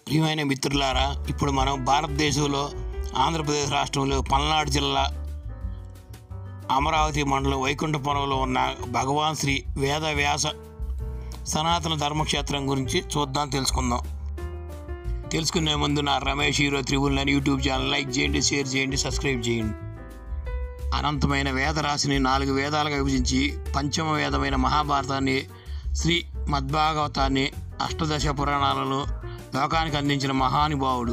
ప్రియమైన మిత్రులారా, ఇప్పుడు మనం భారతదేశంలో ఆంధ్రప్రదేశ్ రాష్ట్రంలో పల్నాడు జిల్లా అమరావతి మండలం వైకుంఠపురంలో ఉన్న భగవాన్ శ్రీ వేదవ్యాస సనాతన ధర్మక్షేత్రం గురించి తెలుసుకుందాం. తెలుసుకునే ముందు నా రమేష్ హీరో త్రిబుల్ అని యూట్యూబ్ ఛానల్ లైక్ చేయండి, షేర్ చేయండి, సబ్స్క్రైబ్ చేయండి. అనంతమైన వేదరాశిని 4 వేదాలుగా విభజించి పంచమ వేదమైన మహాభారతాన్ని, శ్రీ మద్భాగవతాన్ని, అష్టదశ పురాణాలను లోకానికి అందించిన మహానుభావుడు.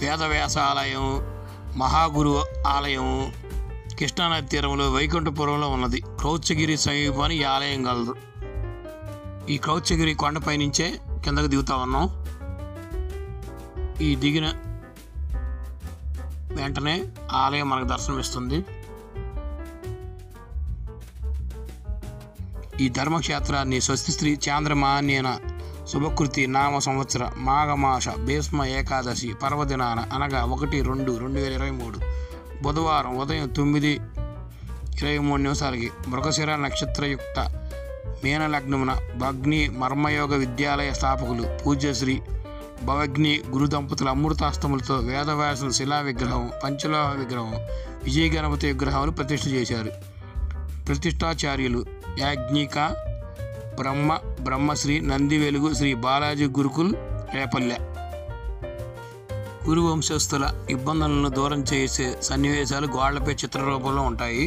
వేదవ్యాస ఆలయం, మహాగురు ఆలయం కృష్ణానది తీరంలో వైకుంఠపురంలో ఉన్నది. క్రౌచ్చగిరి సమీపాన్ని ఈ ఆలయం కలదు. ఈ క్రౌచ్చగిరి కొండపై నుంచే కిందకు దిగుతా ఉన్నాం. ఈ దిగిన వెంటనే ఆలయం మనకు దర్శనమిస్తుంది. ఈ ధర్మక్షేత్రాన్ని స్వస్తి శ్రీ చాంద్రమాన్యన శుభకృతి నామ సంవత్సర మాఘమాస భీష్మ ఏకాదశి పర్వదినాన అనగా 1-2-2023 బుధవారం ఉదయం 9:23 మృగశిర నక్షత్రయుక్త మీనలగ్నమున భగ్ని మర్మయోగ విద్యాలయ స్థాపకులు పూజ్యశ్రీ భవగ్ని గురు దంపతుల అమృతాస్తములతో వేదవ్యాసుల శిలా విగ్రహం, పంచలోహ విగ్రహం, విజయ గణపతి విగ్రహాలు ప్రతిష్ఠ చేశారు. ప్రతిష్టాచార్యులు యాజ్ఞిక బ్రహ్మశ్రీ నంది వెలుగు శ్రీ బాలాజీ గురుకుల్ రేపల్లె. గురు వంశస్థుల ఇబ్బందులను దూరం చేసే సన్నివేశాలు గోళ్లపై చిత్ర రూపంలో ఉంటాయి.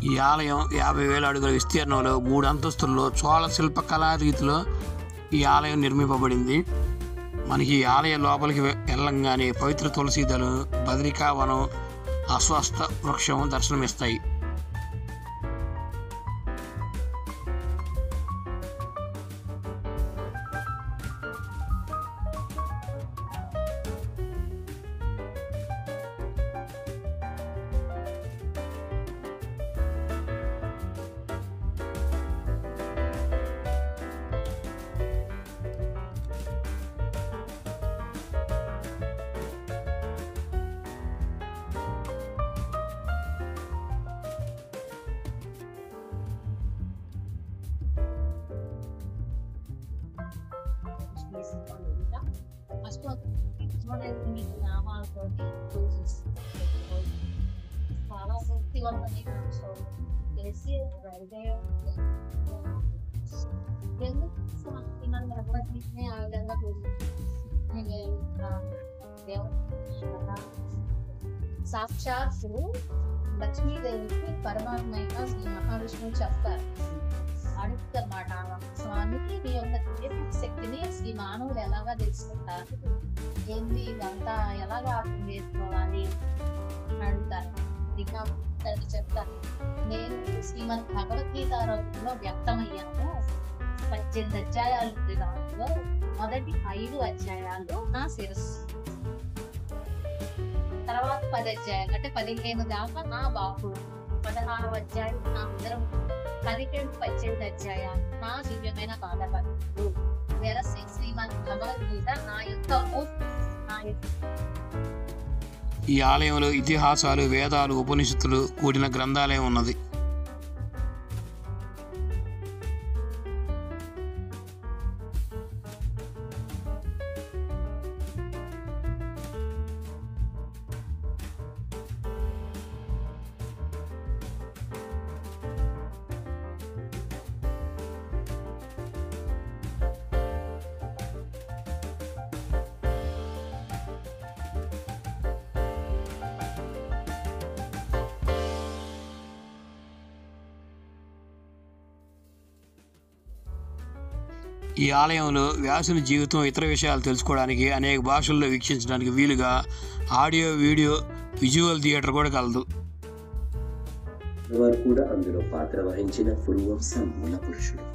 ఈ ఆలయం 50,000 అడుగుల విస్తీర్ణంలో 3 అంతస్తుల్లో చోళ శిల్పకళా రీతిలో ఈ ఆలయం నిర్మింపబడింది. మనకి ఈ ఆలయ లోపలికి వెళ్ళంగానే పవిత్ర తులసి దళం, బద్రికావనం, అశ్వస్థ వృక్షం దర్శనమిస్తాయి. నామాలతో చాలా శక్తివంతమైన చేసి ఎందుకు ఆ విధంగా సాక్షాత్ లక్ష్మీదేవికి పరమాత్మగా శ్రీ మహావిష్ణువు చెప్తారు. అడుగుతారన్నమాట స్వామికి మీ యొక్క శక్తిని శ్రీ మానవులు ఎలాగా తెలుసుకుంటారు, ఏంది ఇదంతా ఎలాగా అర్థం చేసుకోవాలి అడుగుతారు. చెప్తారు, నేను శ్రీమద్ భగవద్గీత రూపంలో వ్యక్తమయ్యాను. 18 అధ్యాయాలు ఉంది. దాంట్లో మొదటి 5 అధ్యాయాలు నా శిరస్సు, తర్వాత 10 అధ్యాయాలు అంటే 15 దాకా నా బాపు, 16వ అధ్యాయం నా ఉదరం, 17-18 అధ్యాయాలు నా దివ్యమైన పాదపద్మములు. శ్రీమద్ భగవద్గీత నా యొక్క. ఈ ఆలయంలో ఇతిహాసాలు, వేదాలు, ఉపనిషత్తులు కూడిన గ్రంథాలయం ఉన్నది. ఈ ఆలయంలో వ్యాసుని జీవితం, ఇతర విషయాలు తెలుసుకోవడానికి, అనేక భాషల్లో వీక్షించడానికి వీలుగా ఆడియో, వీడియో, విజువల్ థియేటర్ కూడా కలదు. వారు కూడా అందులో పాత్ర వహించిన పురువంశ మూల పురుషుడు.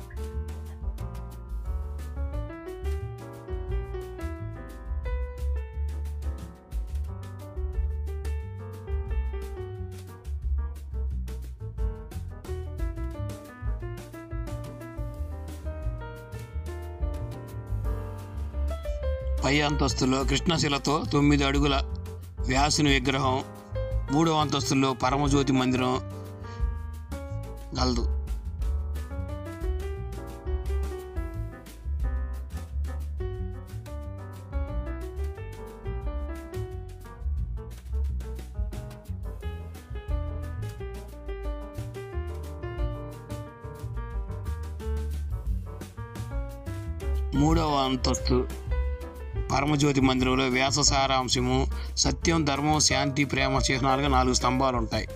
పై అంతస్తులో కృష్ణశిలతో 9 అడుగుల వ్యాసుని విగ్రహం, 3వ అంతస్తులో పరమజ్యోతి మందిరం గలదు. మూడవ అంతస్తు పరమజ్యోతి మందిరంలో వ్యాస సారాంశము, సత్యం, ధర్మం, శాంతి, ప్రేమ చిహ్నాలుగా 4 స్తంభాలు ఉంటాయి.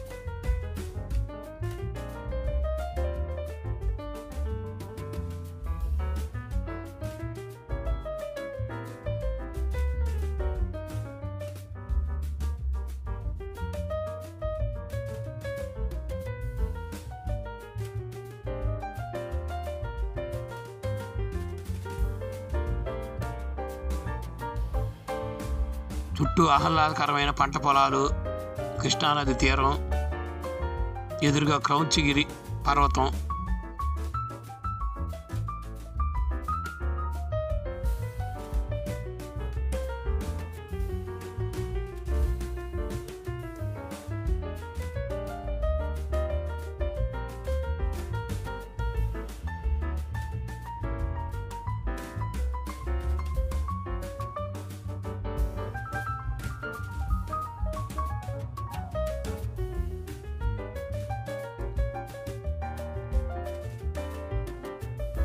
చుట్టూ ఆహ్లాదకరమైన పంట పొలాలు, కృష్ణానది తీరం, ఎదురుగా క్రౌంచగిరి పర్వతం,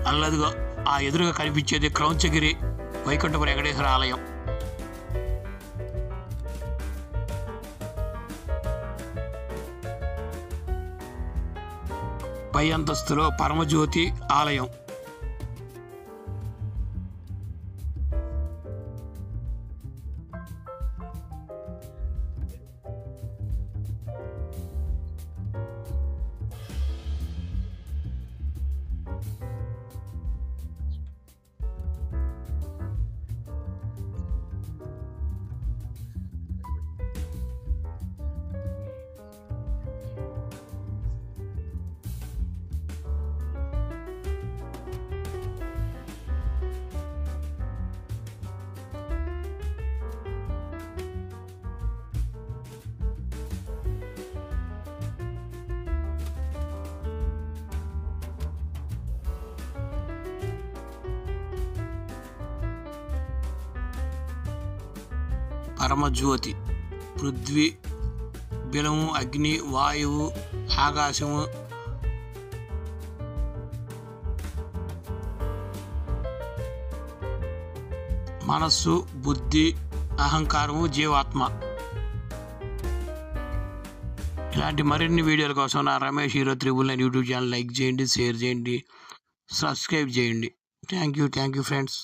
అల్లదిగా ఆ ఎదురుగా కనిపించేది క్రౌంచగిరి వైకుంఠపురి వెంకటేశ్వర ఆలయం. పై అంతస్తులో పరమజ్యోతి ఆలయం. పరమజ్యోతి పృథ్వీ, బిలము, అగ్ని, వాయువు, ఆకాశము, మనస్సు, బుద్ధి, అహంకారము, జీవాత్మ. ఇలాంటి మరిన్ని వీడియోల కోసం నా Ramesh hero 999 YouTube channel like చేయండి, షేర్ చేయండి, సబ్స్క్రైబ్ చేయండి. Thank you friends.